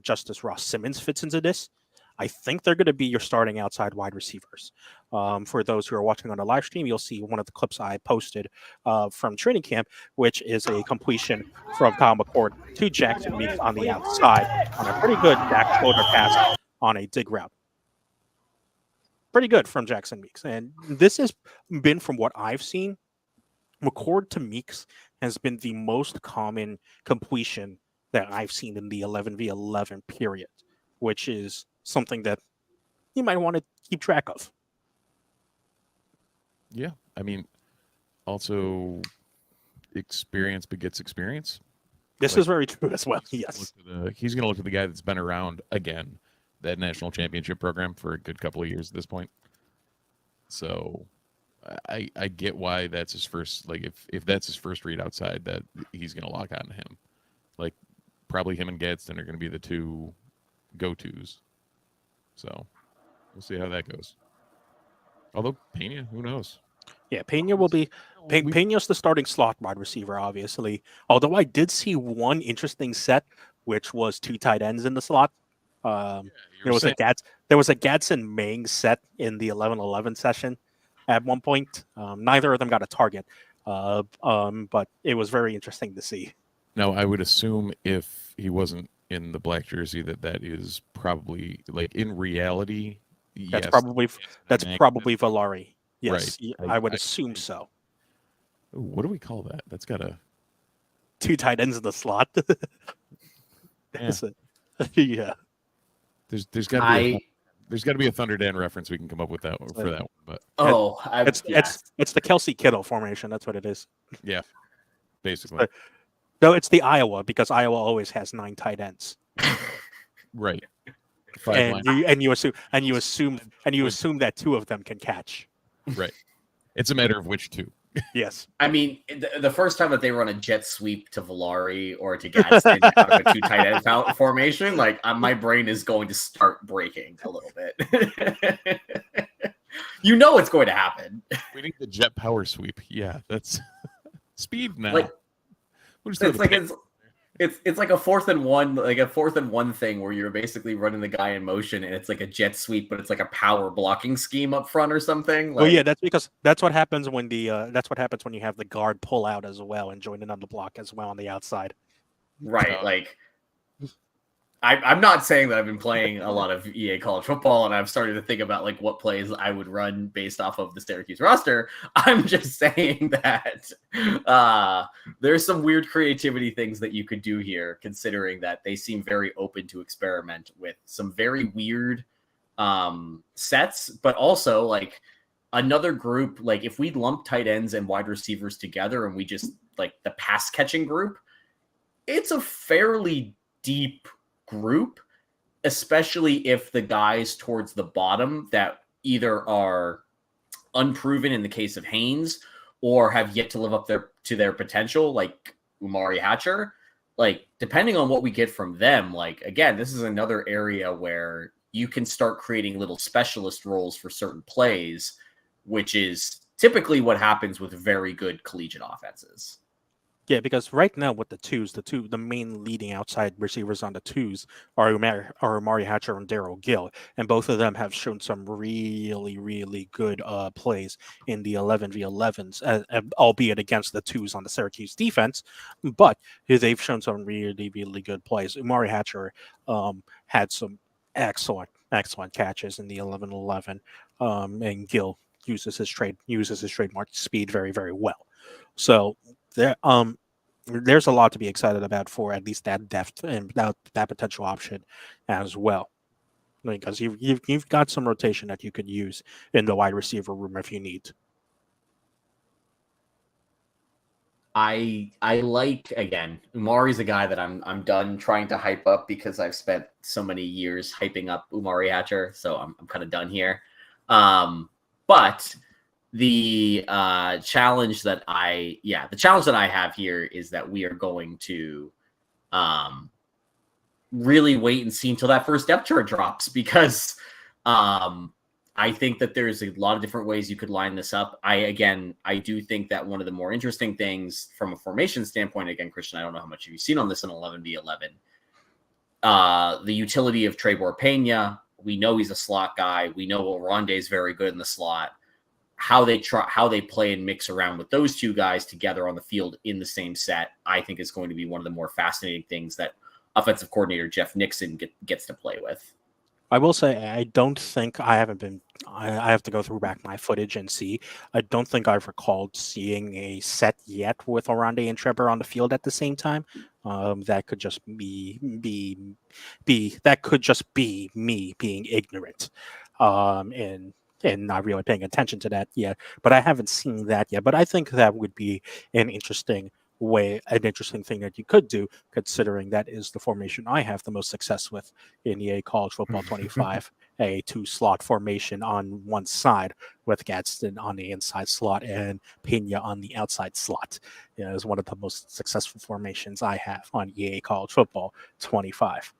Justice Ross Simmons fits into this. I think they're going to be your starting outside wide receivers. For those who are watching on the live stream, you'll see one of the clips I posted from training camp, which is a completion from Kyle McCord to Jackson Meeks on the outside on a pretty good back shoulder pass on a dig route. Pretty good from Jackson Meeks. And this has been, from what I've seen, McCord to Meeks has been the most common completion that I've seen in the 11v11 period, which is something that you might want to keep track of. Yeah, I mean, also experience begets experience. This is very true as well. Yes, he's going to look at the guy that's been around again, that national championship program for a good couple of years at this point. So I get why that's his first. Like if that's his first read outside, that he's going to lock on to him. Like probably him and Gadsden are going to be the two go-tos. So we'll see how that goes. Although Pena, who knows? Yeah, Pena will be. Pena's the starting slot wide receiver, obviously. Although I did see one interesting set, which was 2 tight ends in the slot. There was a Gadsden Mang set in the 11-11 session at one point. Neither of them got a target, but it was very interesting to see. Now, I would assume if he wasn't in the black jersey, that is probably, like, in reality, That's yes, probably Valari. Yes, right. I would assume so. Ooh, what do we call that? That's got a 2 tight ends in the slot. Yeah. Yeah. There's got to be a Thunder Dan reference we can come up with that for that one. But it's the Kelsey Kittle formation. That's what it is. Yeah, basically. No, it's the Iowa, because Iowa always has 9 tight ends. Right. And you assume that 2 of them can catch. Right. It's a matter of which 2. Yes. I mean, the first time that they run a jet sweep to Valari or to Gadsden out of a 2 tight end formation, like my brain is going to start breaking a little bit. You know it's going to happen. We need the jet power sweep. Yeah, that's speed now. Like, it's like it's like a 4th and 1, like a 4th and 1 thing where you're basically running the guy in motion, and it's like a jet sweep, but it's like a power blocking scheme up front or something. Like, oh yeah, that's what happens when you have the guard pull out as well and join in on the block as well on the outside. Right, like I'm not saying that I've been playing a lot of EA college football and I've started to think about like what plays I would run based off of the Syracuse roster. I'm just saying that there's some weird creativity things that you could do here, considering that they seem very open to experiment with some very weird sets, but also like another group. Like if we lump tight ends and wide receivers together and we just like the pass catching group, it's a fairly deep group, especially if the guys towards the bottom that either are unproven in the case of Haynes or have yet to live up to their potential, like Umari Hatcher, like depending on what we get from them, like again, this is another area where you can start creating little specialist roles for certain plays, which is typically what happens with very good collegiate offenses. Yeah, because right now with the main leading outside receivers on the 2s are Amari Hatcher and Darryl Gill, and both of them have shown some really, really good plays in the 11v11s, albeit against the 2s on the Syracuse defense, but they've shown some really, really good plays. Amari Hatcher had some excellent catches in the 11-11, and Gill uses his trademark speed very, very well. So there's a lot to be excited about for at least that depth and that potential option as well, because you've got some rotation that you could use in the wide receiver room if you need. I like, again, Umari's a guy that I'm done trying to hype up because I've spent so many years hyping up Umari Hatcher, so I'm kind of done here. But the challenge that I have here is that we are going to really wait and see until that first depth chart drops, because I think that there's a lot of different ways you could line this up. I do think that one of the more interesting things from a formation standpoint, again, Christian, I don't know how much you've seen on this in 11v11, the utility of Trebor Pena. We know he's a slot guy. We know Oronde is very good in the slot. How they play and mix around with those two guys together on the field in the same set, I think is going to be one of the more fascinating things that offensive coordinator Jeff Nixon gets to play with. I will say, I don't think I have to go through back my footage and see. I don't think I've recalled seeing a set yet with Oronde and Trevor on the field at the same time. That could just be me being ignorant, and not really paying attention to that yet. But I haven't seen that yet. But I think that would be an interesting thing that you could do, considering that is the formation I have the most success with in EA College Football 25, a 2-slot formation on one side with Gadsden on the inside slot and Pena on the outside slot. Is one of the most successful formations I have on EA College Football 25.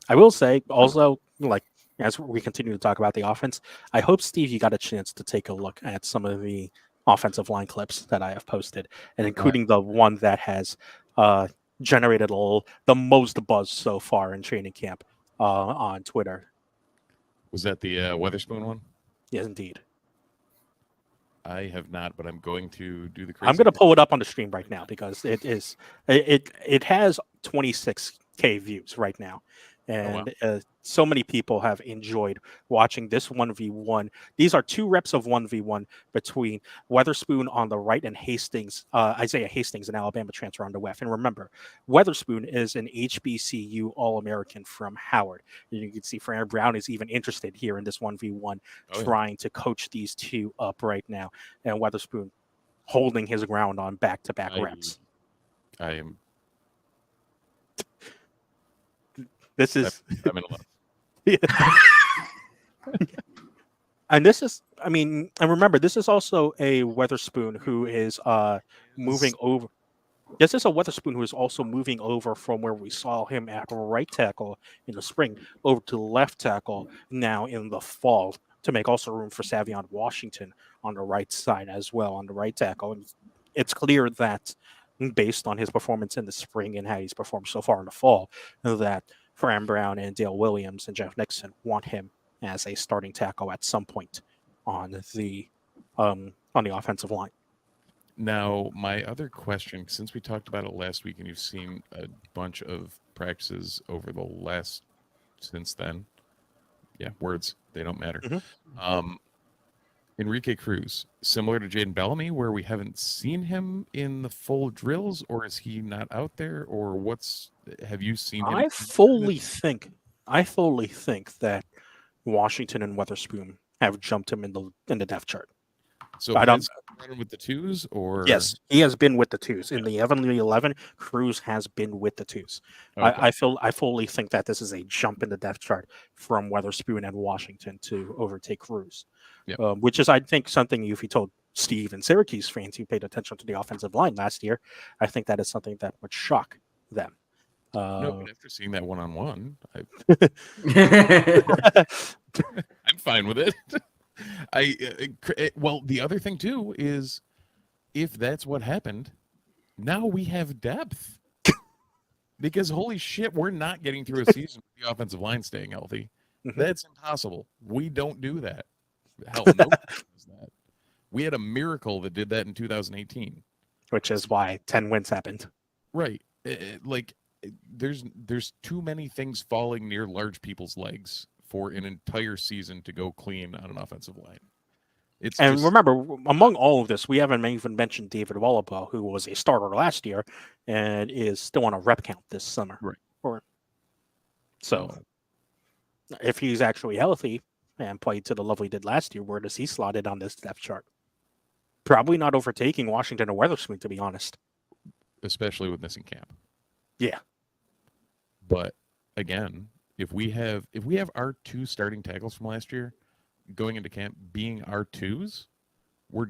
I will say also, like, as we continue to talk about the offense, I hope, Steve, you got a chance to take a look at some of the offensive line clips that I have posted, and including the one that has generated the most buzz so far in training camp on Twitter. Was that the Weatherspoon one? Yes, indeed. I have not, but I'm going to do the crazy. I'm going to pull it up on the stream right now because it has 26K views right now. And so many people have enjoyed watching this 1v1. These are 2 reps of 1v1 between Weatherspoon on the right and Isaiah Hastings, an Alabama transfer, on the left. And remember, Weatherspoon is an HBCU All-American from Howard. And you can see Fran Brown is even interested here in this 1v1, trying to coach these two up right now. And Weatherspoon holding his ground on back-to-back reps. I am. This is. I'm in love. And this is, and remember, this is also a Weatherspoon who is moving over. This is a Weatherspoon who is also moving over from where we saw him at right tackle in the spring over to left tackle now in the fall, to make also room for Savion Washington on the right side as well, on the right tackle. And it's clear that based on his performance in the spring and how he's performed so far in the fall, that Fran Brown and Dale Williams and Jeff Nixon want him as a starting tackle at some point on the offensive line. Now, my other question, since we talked about it last week and you've seen a bunch of practices over the last since then, words, they don't matter. Mm-hmm. Enrique Cruz, similar to Jaden Bellamy, where we haven't seen him in the full drills, or is he not out there, or have you seen him? I fully think that Washington and Weatherspoon have jumped him in the depth chart. So I don't running with the 2s, or yes, he has been with the 2s in the 11. Cruz has been with the 2s. Okay. I fully think that this is a jump in the depth chart from Weatherspoon and Washington to overtake Cruz, which is, I think, something if you told Steve and Syracuse fans who paid attention to the offensive line last year, I think that is something that would shock them. No, but after seeing that one-on-one, I'm fine with it. Well, the other thing too is, if that's what happened, now we have depth. Because holy shit, we're not getting through a season with the offensive line staying healthy. That's impossible. We don't do that. Hell, no one does that. We had a miracle that did that in 2018, which is why 10 wins happened. Right, there's too many things falling near large people's legs for an entire season to go clean on an offensive line. Remember, among all of this, we haven't even mentioned David Wallabaugh, who was a starter last year and is still on a rep count this summer. Right. So, if he's actually healthy and played to the level he did last year, where does he slot in on this depth chart? probably not overtaking Washington or Weatherspoon, to be honest. especially with missing Camp. Yeah. But again, if we have our 2 starting tackles from last year going into camp being our 2s, we're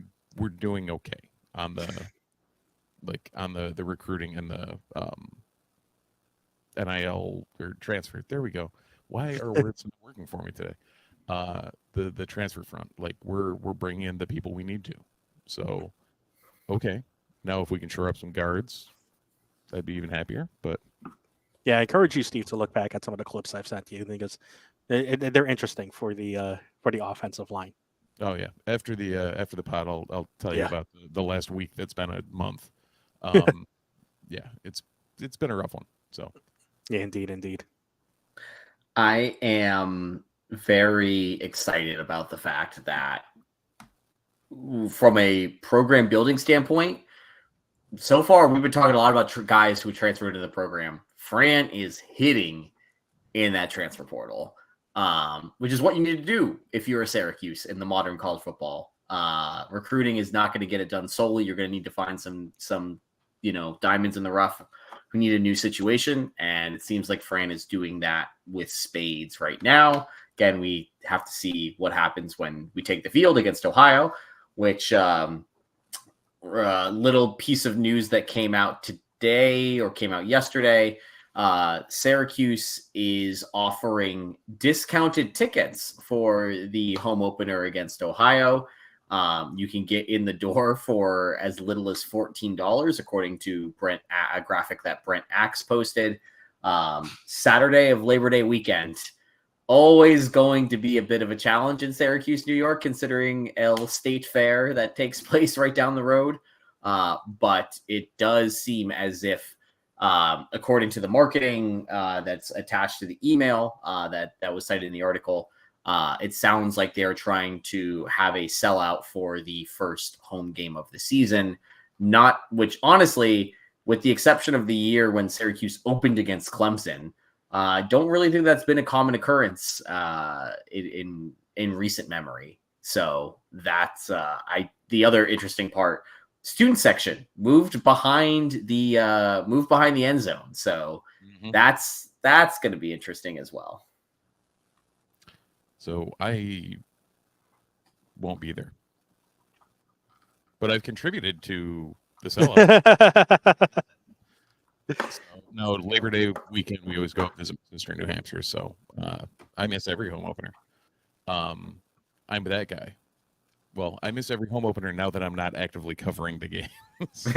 doing okay on the recruiting and the NIL or transfer. There we go. Why are words not working for me today? The transfer front, like we're bringing in the people we need to. So, okay, now if we can shore up some guards, I'd be even happier. But Yeah, I encourage you, Steve, to look back at some of the clips I've sent you because they're interesting for the offensive line. oh yeah, after the pod, I'll tell you Yeah. about the last week. That's been a month. Yeah, it's been a rough one. So Yeah, indeed. I am very excited about the fact that from a program building standpoint, so far we've been talking a lot about guys who transferred into the program. Fran is hitting in that transfer portal, which is what you need to do if you're a Syracuse in the modern college football. Recruiting is not going to get it done solely. You're going to need to find some diamonds in the rough who need a new situation, and it seems like Fran is doing that with spades right now. Again, we have to see what happens when we take the field against Ohio, which little piece of news that came out today or came out yesterday. Syracuse is offering discounted tickets for the home opener against Ohio. You can get in the door for as little as $14, according to a graphic that Brent Axe posted. Saturday of Labor Day weekend, always going to be a bit of a challenge in Syracuse, New York, considering El State Fair that takes place right down the road. But it does seem as if, according to the marketing that's attached to the email that was cited in the article, it sounds like they're trying to have a sellout for the first home game of the season, which honestly, with the exception of the year when Syracuse opened against Clemson, I don't really think that's been a common occurrence in recent memory. So that's the other interesting part. Student section moved behind the end zone. So that's going to be interesting as well. So I won't be there, but I've contributed to the sellout. So, no, Labor Day weekend we always go visit my sister in New Hampshire, so I miss every home opener. I'm that guy. Well, I miss every home opener now that I'm not actively covering the games.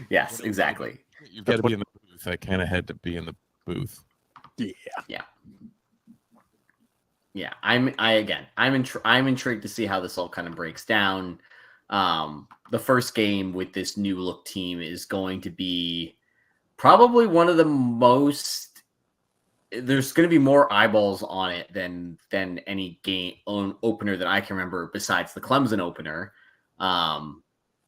Yes, exactly. You've got to be in the booth. I kind of had to be in the booth. Yeah. I'm intrigued to see how this all kind of breaks down. The first game with this new look team is going to be probably one of the most. There's going to be more eyeballs on it than any game opener that I can remember besides the Clemson opener,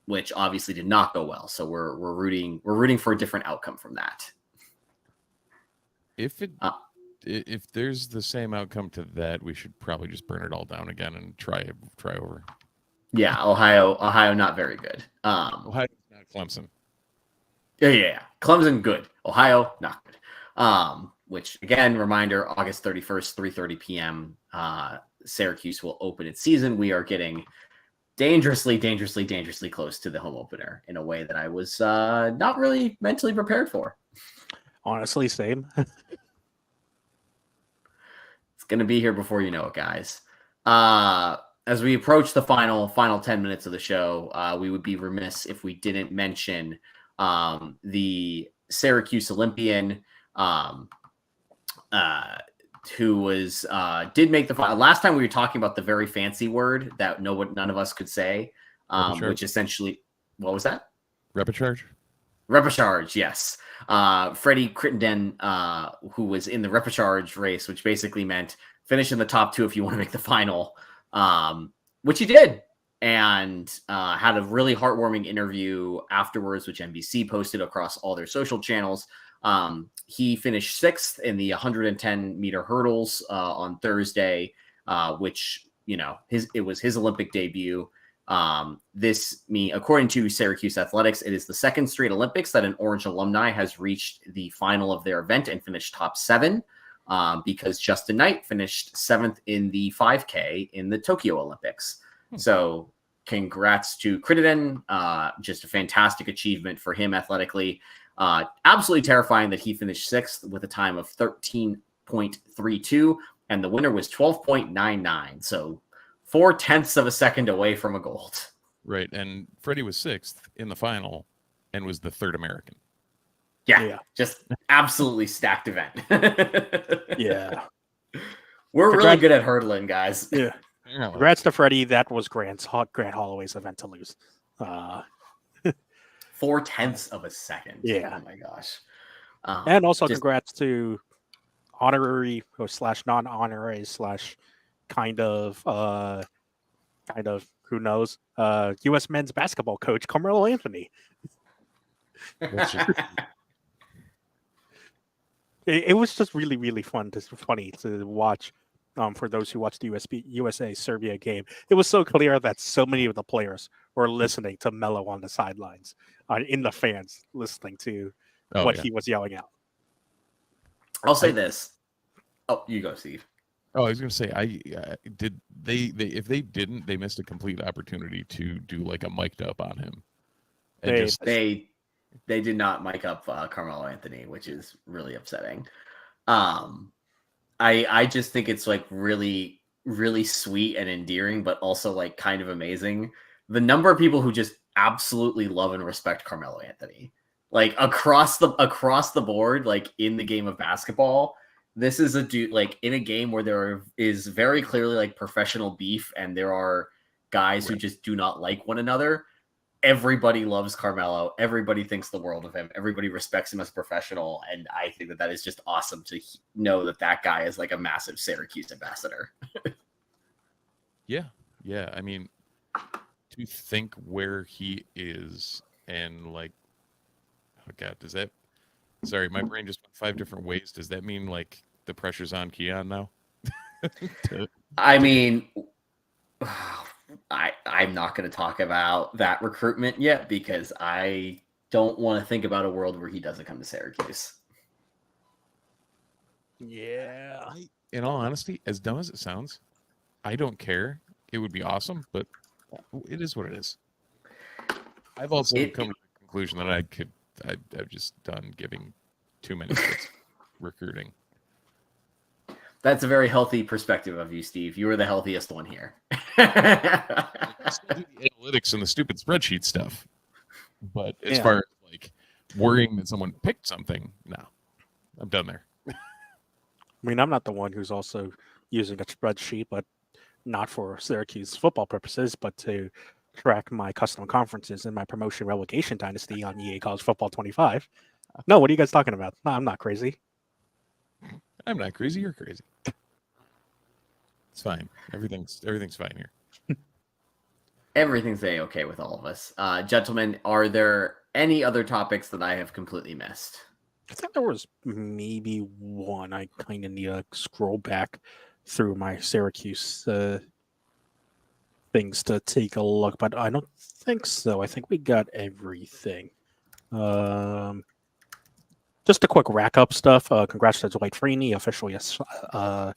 which obviously did not go well. So we're rooting for a different outcome from that. If there's the same outcome to that, we should probably just burn it all down again and try over. Yeah, Ohio, not very good. Ohio's not Clemson. Yeah. Clemson, good. Ohio, not good. Which, again, reminder, August 31st, 3:30 p.m., Syracuse will open its season. We are getting dangerously close to the home opener in a way that I was not really mentally prepared for. Honestly, same. It's going to be here before you know it, guys. As we approach the final 10 minutes of the show, we would be remiss if we didn't mention the Syracuse Olympian who was did make the final. Last time we were talking about the very fancy word that none of us could say, which essentially, what was that? Repecharge? Repecharge, yes. Freddie Crittenden, who was in the repecharge race, which basically meant finish in the top 2 if you want to make the final, which he did, and had a really heartwarming interview afterwards, which NBC posted across all their social channels. He finished 6th in the 110-meter hurdles on Thursday, which, it was his Olympic debut. According to Syracuse Athletics, it is the second straight Olympics that an Orange alumni has reached the final of their event and finished top 7, because Justin Knight finished 7th in the 5K in the Tokyo Olympics. So congrats to Crittenden. Just a fantastic achievement for him athletically. Absolutely terrifying that he finished 6th with a time of 13.32, and the winner was 12.99. So 0.4 of a second away from a gold. Right. And Freddie was 6th in the final and was the 3rd American. Yeah. Just absolutely stacked event. Yeah. We're really good at hurdling, guys. Yeah. Congrats to Freddie. That was Grant Holloway's event to lose. 0.4 of a second. Yeah. Oh my gosh. And also congrats to honorary or / non-honorary / kind of who knows, U.S. men's basketball coach Carmelo Anthony. It was just really, really funny to watch. For those who watched the USA Serbia game, it was so clear that so many of the players were listening to Melo on the sidelines, in the fans listening to he was yelling out. I'll say this. Oh, you go, Steve. Oh, I was going to say, if they didn't, they missed a complete opportunity to do like a mic'd up on him. And They did not mic up Carmelo Anthony, which is really upsetting. I just think it's like really, really sweet and endearing, but also like kind of amazing. The number of people who just absolutely love and respect Carmelo Anthony, like across the board, like in the game of basketball. This is a dude, like in a game where there is very clearly like professional beef and there are guys who just do not like one another. Everybody loves Carmelo. Everybody thinks the world of him. Everybody respects him as a professional. And I think that is just awesome to know that guy is like a massive Syracuse ambassador. Yeah. I mean, to think where he is and like, oh God, sorry, my brain just went 5 different ways. Does that mean like the pressure's on Keon now? I mean, I'm not going to talk about that recruitment yet because I don't want to think about a world where he doesn't come to Syracuse. Yeah. In all honesty, as dumb as it sounds, I don't care. It would be awesome, but it is what it is. I've also come to the conclusion that I've just done giving too many recruiting. That's a very healthy perspective of you, Steve. You are the healthiest one here. I still do the analytics and the stupid spreadsheet stuff. But as far as like worrying that someone picked something, no. I'm done there. I mean, I'm not the one who's also using a spreadsheet, but not for Syracuse football purposes, but to track my custom conferences in my promotion relegation dynasty on EA College Football 25. No, what are you guys talking about? No, I'm not crazy. I'm not crazy. You're crazy. It's fine. Everything's fine here. Everything's okay with all of us. Gentlemen, are there any other topics that I have completely missed? I think there was maybe one. I kind of need to scroll back through my Syracuse things to take a look, but I don't think so. I think we got everything. Just a quick rack up stuff. Congrats to Dwight Freeney, officially enshrined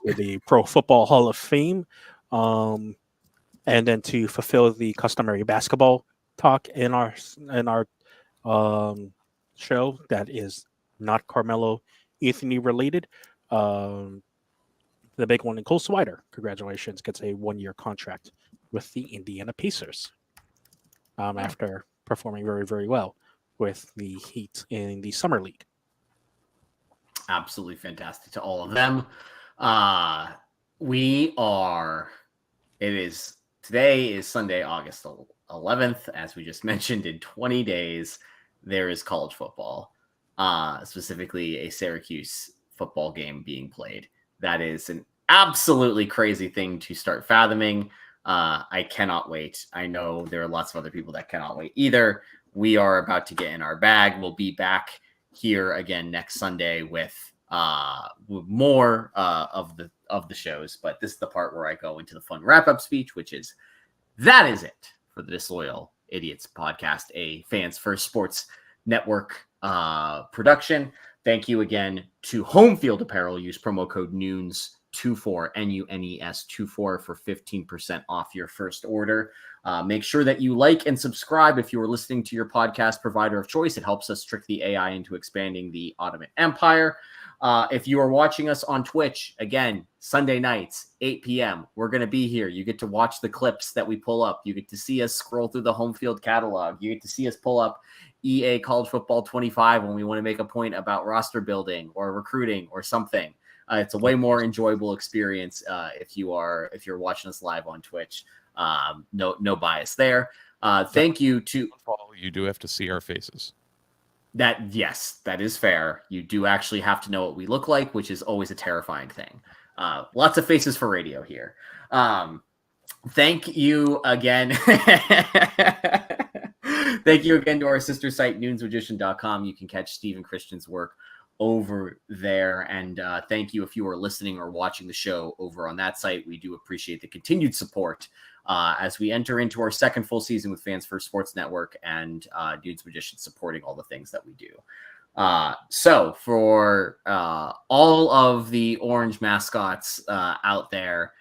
into the Pro Football Hall of Fame. And then to fulfill the customary basketball talk in our show that is not Carmelo Anthony related. The big one, Cole Swider, congratulations, gets a 1-year contract with the Indiana Pacers after performing very, very well with the Heat in the Summer League. Absolutely fantastic to all of them. Today is Sunday, August 11th. As we just mentioned, in 20 days, there is college football, specifically a Syracuse football game being played. That is an absolutely crazy thing to start fathoming. I cannot wait. I know there are lots of other people that cannot wait either. We are about to get in our bag. We'll be back here again next Sunday with more of the shows. But this is the part where I go into the fun wrap-up speech, which is that is it for the Disloyal Idiots podcast, a Fans First Sports Network production. Thank you again to Home Field Apparel. Use promo code NUNES24, NUNES24 for 15% off your first order. Make sure that you like and subscribe if you are listening to your podcast provider of choice. It helps us trick the AI into expanding the Ottoman Empire. If you are watching us on Twitch, again, Sunday nights, 8 p.m., we're going to be here. You get to watch the clips that we pull up. You get to see us scroll through the Home Field catalog. You get to see us pull up EA College Football 25 when we want to make a point about roster building or recruiting or something. It's a way more enjoyable experience if you're watching us live on Twitch. No bias there. Thank you to you do have to see our faces. Yes, that is fair. You do actually have to know what we look like, which is always a terrifying thing. Lots of faces for radio here. Thank you again. Thank you again to our sister site, noonsmagician.com. You can catch Steve and Christian's work over there. And thank you if you are listening or watching the show over on that site. We do appreciate the continued support as we enter into our second full season with Fans First Sports Network and Dudes Magicians supporting all the things that we do. So for all of the orange mascots out there,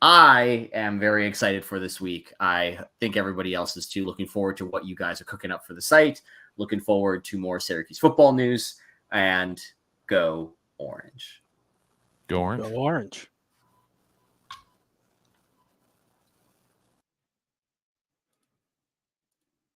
I am very excited for this week. I think everybody else is too. Looking forward to what you guys are cooking up for the site. Looking forward to more Syracuse football news. And go Orange. Go Orange. Go Orange.